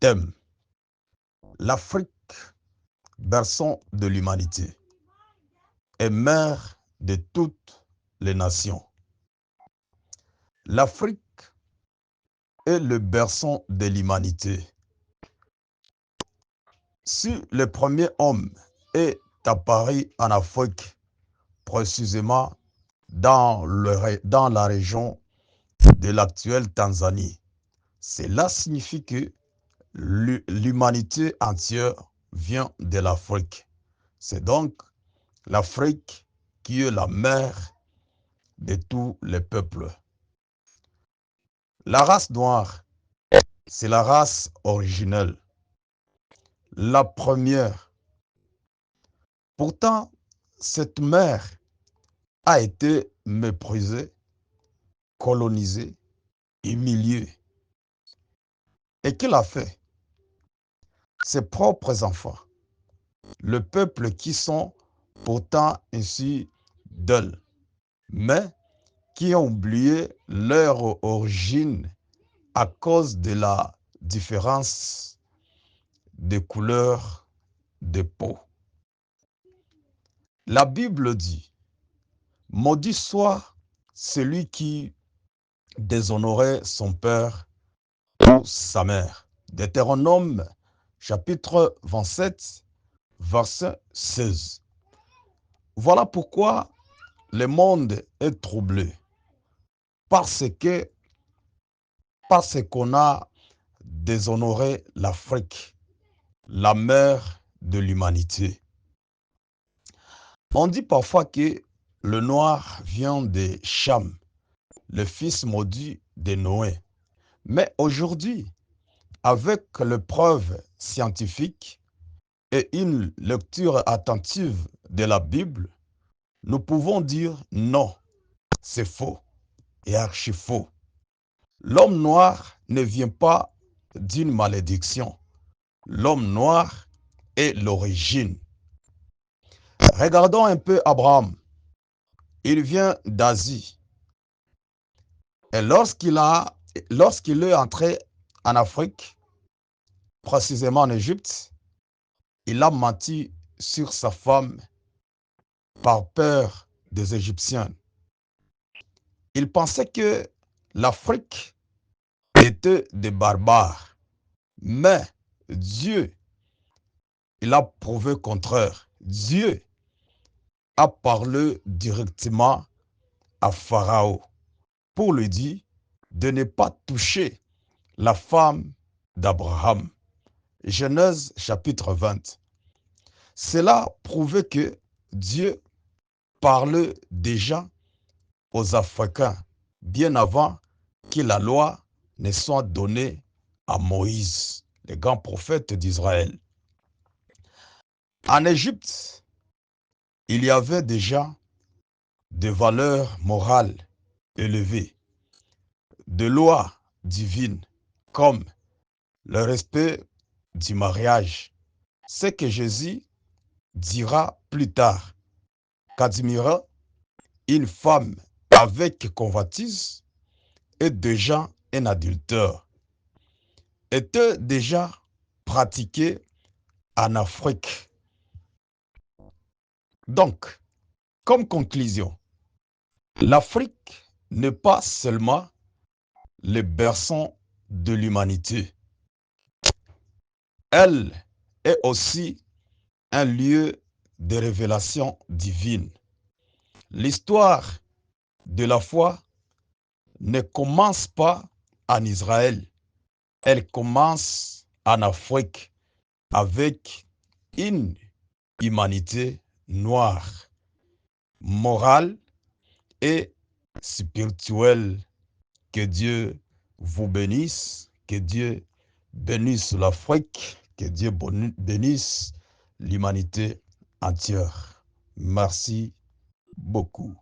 Thème: l'Afrique, berceau de l'humanité, est mère de toutes les nations. L'Afrique est le berceau de l'humanité. Si le premier homme est apparu en Afrique, précisément dans la région de l'actuelle Tanzanie, cela signifie que l'humanité entière vient de l'Afrique. C'est donc l'Afrique qui est la mère de tous les peuples. La race noire, c'est la race originelle, la première. Pourtant, cette mère a été méprisée, colonisée, humiliée. Et qu'il a fait? Ses propres enfants, le peuple qui sont pourtant issus d'elle, mais qui ont oublié leur origine à cause de la différence de couleur de peau. La Bible dit: maudit soit celui qui déshonorait son père ou sa mère. Deutéronome chapitre 27, verset 16. Voilà pourquoi le monde est troublé, parce qu'on a déshonoré l'Afrique, la mère de l'humanité. On dit parfois que le noir vient de Cham, le fils maudit de Noé. Mais aujourd'hui, avec les preuves scientifiques et une lecture attentive de la Bible, nous pouvons dire non, c'est faux et archi faux. L'homme noir ne vient pas d'une malédiction. L'homme noir est l'origine. Regardons un peu Abraham. Il vient d'Asie. Et lorsqu'il est entré en Afrique, précisément en Égypte, il a menti sur sa femme par peur des Égyptiens. Il pensait que l'Afrique était des barbares. Mais Dieu, il a prouvé le contraire. Dieu a parlé directement à Pharaon pour lui dire de ne pas toucher la femme d'Abraham. Genèse chapitre 20. Cela prouvait que Dieu parlait déjà aux Africains bien avant que la loi ne soit donnée à Moïse, le grand prophète d'Israël. En Égypte, il y avait déjà des valeurs morales élevées, des lois divines comme le respect du mariage. Ce que Jésus dira plus tard, qu'admirer une femme avec convoitise est déjà un adultère, était déjà pratiqué en Afrique. Donc, comme conclusion, l'Afrique n'est pas seulement le berceau de l'humanité. Elle est aussi un lieu de révélation divine. L'histoire de la foi ne commence pas en Israël. Elle commence en Afrique avec une humanité noire, morale et spirituelle. Que Dieu vous bénisse, que Dieu bénisse l'Afrique, que Dieu bénisse l'humanité entière. Merci beaucoup.